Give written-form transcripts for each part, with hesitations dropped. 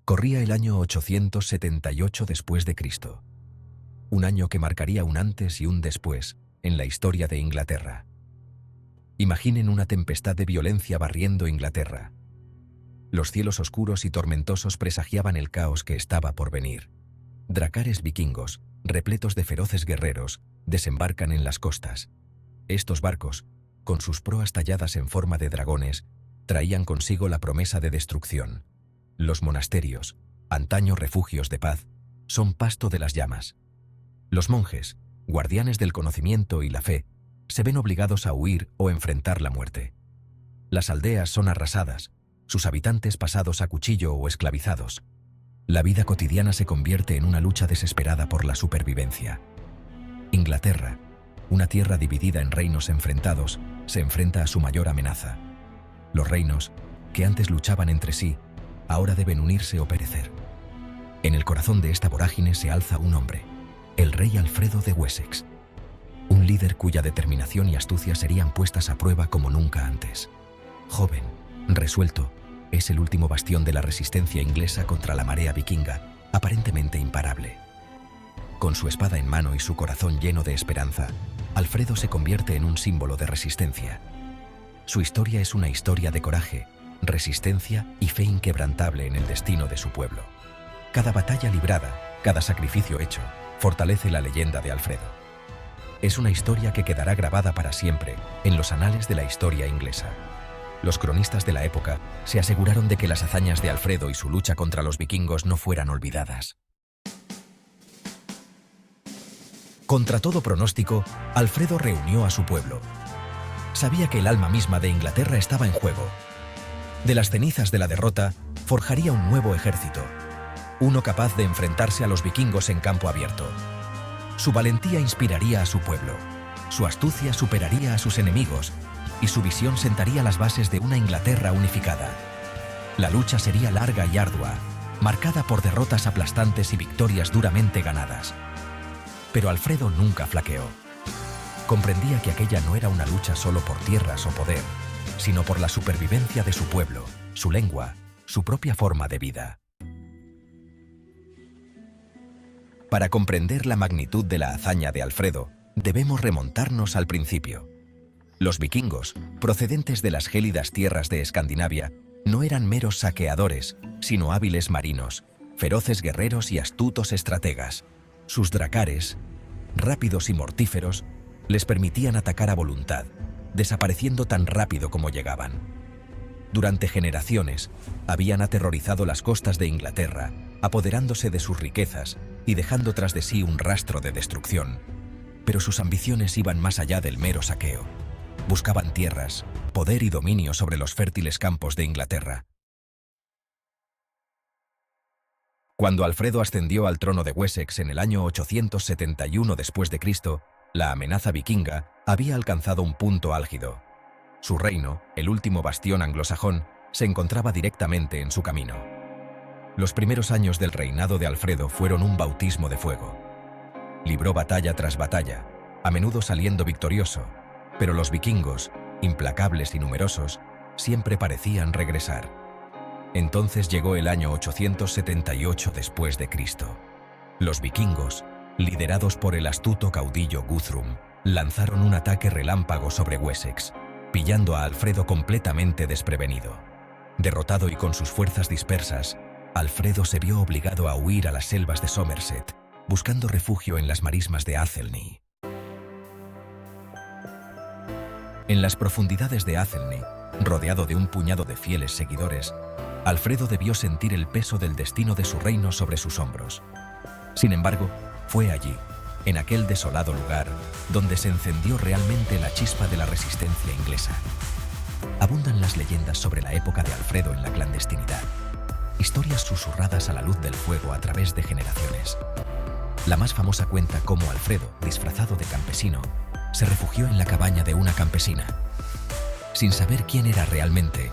Corría el año 878 después de Cristo. Un año que marcaría un antes y un después en la historia de Inglaterra. Imaginen una tempestad de violencia barriendo Inglaterra. Los cielos oscuros y tormentosos presagiaban el caos que estaba por venir. Dracares vikingos, repletos de feroces guerreros, desembarcan en las costas. Estos barcos, con sus proas talladas en forma de dragones, traían consigo la promesa de destrucción. Los monasterios, antaño refugios de paz, son pasto de las llamas. Los monjes, guardianes del conocimiento y la fe, se ven obligados a huir o enfrentar la muerte. Las aldeas son arrasadas, sus habitantes pasados a cuchillo o esclavizados. La vida cotidiana se convierte en una lucha desesperada por la supervivencia. Inglaterra, una tierra dividida en reinos enfrentados, se enfrenta a su mayor amenaza. Los reinos, que antes luchaban entre sí, ahora deben unirse o perecer. En el corazón de esta vorágine se alza un hombre, el rey Alfredo de Wessex, un líder cuya determinación y astucia serían puestas a prueba como nunca antes. Joven, resuelto, es el último bastión de la resistencia inglesa contra la marea vikinga, aparentemente imparable. Con su espada en mano y su corazón lleno de esperanza, Alfredo se convierte en un símbolo de resistencia. Su historia es una historia de coraje, resistencia y fe inquebrantable en el destino de su pueblo. Cada batalla librada, cada sacrificio hecho, fortalece la leyenda de Alfredo. Es una historia que quedará grabada para siempre en los anales de la historia inglesa. Los cronistas de la época se aseguraron de que las hazañas de Alfredo y su lucha contra los vikingos no fueran olvidadas. Contra todo pronóstico, Alfredo reunió a su pueblo. Sabía que el alma misma de Inglaterra estaba en juego. De las cenizas de la derrota, forjaría un nuevo ejército, uno capaz de enfrentarse a los vikingos en campo abierto. Su valentía inspiraría a su pueblo, su astucia superaría a sus enemigos y su visión sentaría las bases de una Inglaterra unificada. La lucha sería larga y ardua, marcada por derrotas aplastantes y victorias duramente ganadas. Pero Alfredo nunca flaqueó. Comprendía que aquella no era una lucha solo por tierras o poder, sino por la supervivencia de su pueblo, su lengua, su propia forma de vida. Para comprender la magnitud de la hazaña de Alfredo, debemos remontarnos al principio. Los vikingos, procedentes de las gélidas tierras de Escandinavia, no eran meros saqueadores, sino hábiles marinos, feroces guerreros y astutos estrategas. Sus dracares, rápidos y mortíferos, les permitían atacar a voluntad, desapareciendo tan rápido como llegaban. Durante generaciones, habían aterrorizado las costas de Inglaterra, apoderándose de sus riquezas y dejando tras de sí un rastro de destrucción. Pero sus ambiciones iban más allá del mero saqueo. Buscaban tierras, poder y dominio sobre los fértiles campos de Inglaterra. Cuando Alfredo ascendió al trono de Wessex en el año 871 después de Cristo, la amenaza vikinga había alcanzado un punto álgido. Su reino, el último bastión anglosajón, se encontraba directamente en su camino. Los primeros años del reinado de Alfredo fueron un bautismo de fuego. Libró batalla tras batalla, a menudo saliendo victorioso, pero los vikingos, implacables y numerosos, siempre parecían regresar. Entonces llegó el año 878 después de Cristo. Los vikingos, liderados por el astuto caudillo Guthrum, lanzaron un ataque relámpago sobre Wessex, pillando a Alfredo completamente desprevenido. Derrotado y con sus fuerzas dispersas, Alfredo se vio obligado a huir a las selvas de Somerset, buscando refugio en las marismas de Athelney. En las profundidades de Athelney, rodeado de un puñado de fieles seguidores, Alfredo debió sentir el peso del destino de su reino sobre sus hombros. Sin embargo, fue allí, en aquel desolado lugar, donde se encendió realmente la chispa de la resistencia inglesa. Abundan las leyendas sobre la época de Alfredo en la clandestinidad, historias susurradas a la luz del fuego a través de generaciones. La más famosa cuenta cómo Alfredo, disfrazado de campesino, se refugió en la cabaña de una campesina. Sin saber quién era realmente,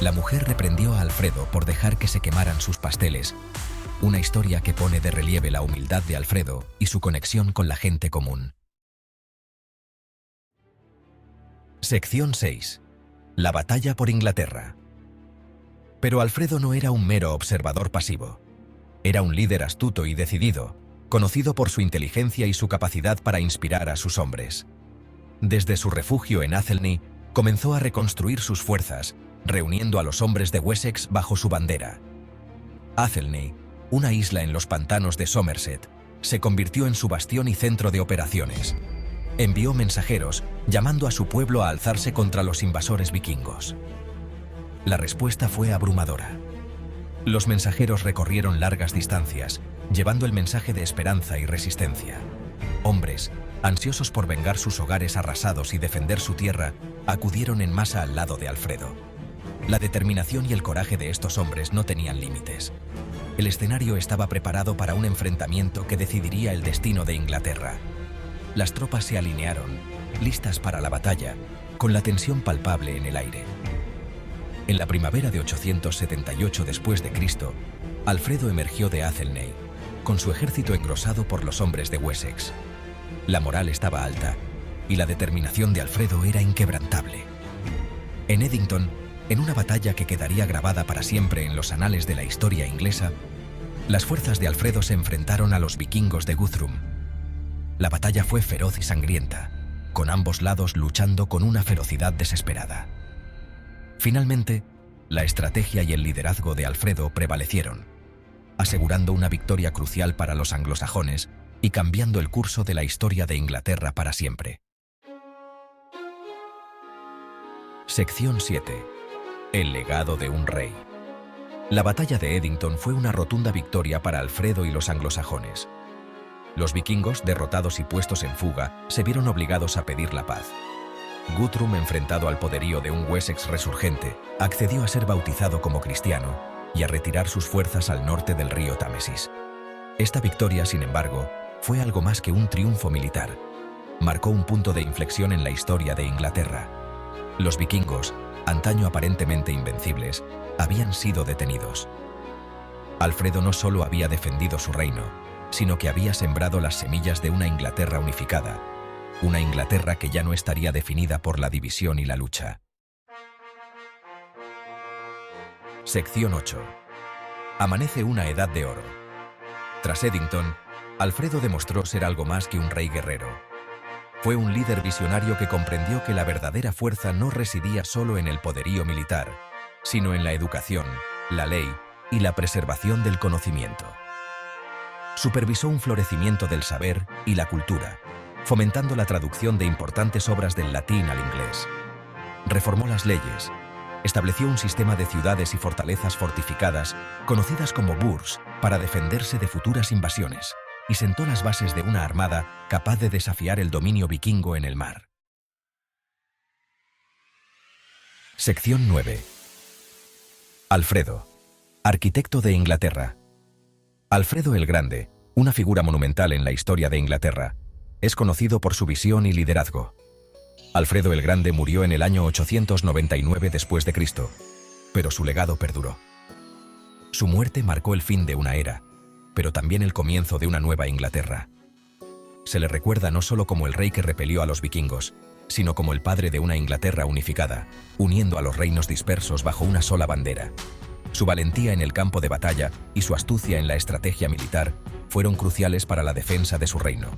la mujer reprendió a Alfredo por dejar que se quemaran sus pasteles, una historia que pone de relieve la humildad de Alfredo y su conexión con la gente común. Sección 6. La batalla por Inglaterra. Pero Alfredo no era un mero observador pasivo. Era un líder astuto y decidido, conocido por su inteligencia y su capacidad para inspirar a sus hombres. Desde su refugio en Athelney, comenzó a reconstruir sus fuerzas, reuniendo a los hombres de Wessex bajo su bandera. Athelney, una isla en los pantanos de Somerset, se convirtió en su bastión y centro de operaciones. Envió mensajeros, llamando a su pueblo a alzarse contra los invasores vikingos. La respuesta fue abrumadora. Los mensajeros recorrieron largas distancias, llevando el mensaje de esperanza y resistencia. Hombres, ansiosos por vengar sus hogares arrasados y defender su tierra, acudieron en masa al lado de Alfredo. La determinación y el coraje de estos hombres no tenían límites. El escenario estaba preparado para un enfrentamiento que decidiría el destino de Inglaterra. Las tropas se alinearon, listas para la batalla, con la tensión palpable en el aire. En la primavera de 878 después de Cristo, Alfredo emergió de Athelney, con su ejército engrosado por los hombres de Wessex. La moral estaba alta, y la determinación de Alfredo era inquebrantable. En Edington, en una batalla que quedaría grabada para siempre en los anales de la historia inglesa, las fuerzas de Alfredo se enfrentaron a los vikingos de Guthrum. La batalla fue feroz y sangrienta, con ambos lados luchando con una ferocidad desesperada. Finalmente, la estrategia y el liderazgo de Alfredo prevalecieron, asegurando una victoria crucial para los anglosajones y cambiando el curso de la historia de Inglaterra para siempre. Sección 7. El legado de un rey. La batalla de Edington fue una rotunda victoria para Alfredo y los anglosajones. Los vikingos, derrotados y puestos en fuga, se vieron obligados a pedir la paz. Guthrum, enfrentado al poderío de un Wessex resurgente, accedió a ser bautizado como cristiano y a retirar sus fuerzas al norte del río Támesis. Esta victoria, sin embargo, fue algo más que un triunfo militar. Marcó un punto de inflexión en la historia de Inglaterra. Los vikingos, antaño aparentemente invencibles, habían sido detenidos. Alfredo no solo había defendido su reino, sino que había sembrado las semillas de una Inglaterra unificada, una Inglaterra que ya no estaría definida por la división y la lucha. Sección 8. Amanece una edad de oro. Tras Edington, Alfredo demostró ser algo más que un rey guerrero. Fue un líder visionario que comprendió que la verdadera fuerza no residía solo en el poderío militar, sino en la educación, la ley y la preservación del conocimiento. Supervisó un florecimiento del saber y la cultura, fomentando la traducción de importantes obras del latín al inglés. Reformó las leyes, estableció un sistema de ciudades y fortalezas fortificadas, conocidas como burhs, para defenderse de futuras invasiones, y sentó las bases de una armada capaz de desafiar el dominio vikingo en el mar. Sección 9. Alfredo, arquitecto de Inglaterra. Alfredo el Grande, una figura monumental en la historia de Inglaterra, es conocido por su visión y liderazgo. Alfredo el Grande murió en el año 899 después de Cristo, pero su legado perduró. Su muerte marcó el fin de una era, pero también el comienzo de una nueva Inglaterra. Se le recuerda no solo como el rey que repelió a los vikingos, sino como el padre de una Inglaterra unificada, uniendo a los reinos dispersos bajo una sola bandera. Su valentía en el campo de batalla y su astucia en la estrategia militar fueron cruciales para la defensa de su reino.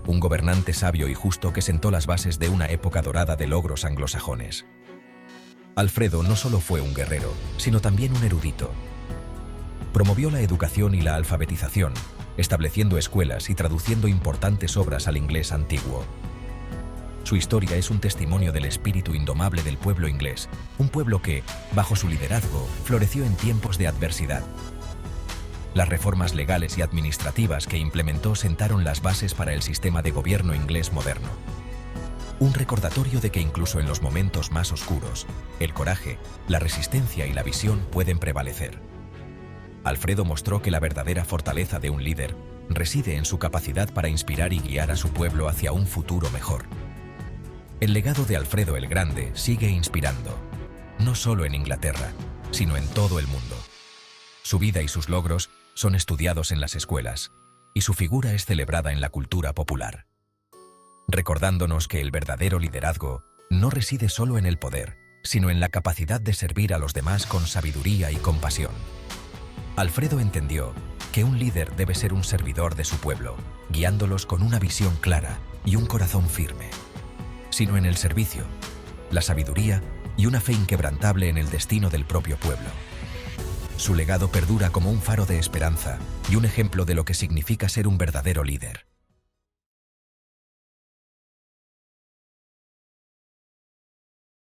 Un gobernante sabio y justo que sentó las bases de una época dorada de logros anglosajones. Alfredo no solo fue un guerrero, sino también un erudito. Promovió la educación y la alfabetización, estableciendo escuelas y traduciendo importantes obras al inglés antiguo. Su historia es un testimonio del espíritu indomable del pueblo inglés, un pueblo que, bajo su liderazgo, floreció en tiempos de adversidad. Las reformas legales y administrativas que implementó sentaron las bases para el sistema de gobierno inglés moderno. Un recordatorio de que incluso en los momentos más oscuros, el coraje, la resistencia y la visión pueden prevalecer. Alfredo mostró que la verdadera fortaleza de un líder reside en su capacidad para inspirar y guiar a su pueblo hacia un futuro mejor. El legado de Alfredo el Grande sigue inspirando, no solo en Inglaterra, sino en todo el mundo. Su vida y sus logros son estudiados en las escuelas, y su figura es celebrada en la cultura popular, recordándonos que el verdadero liderazgo no reside solo en el poder, sino en la capacidad de servir a los demás con sabiduría y compasión. Alfredo entendió que un líder debe ser un servidor de su pueblo, guiándolos con una visión clara y un corazón firme, sino en el servicio, la sabiduría y una fe inquebrantable en el destino del propio pueblo. Su legado perdura como un faro de esperanza y un ejemplo de lo que significa ser un verdadero líder.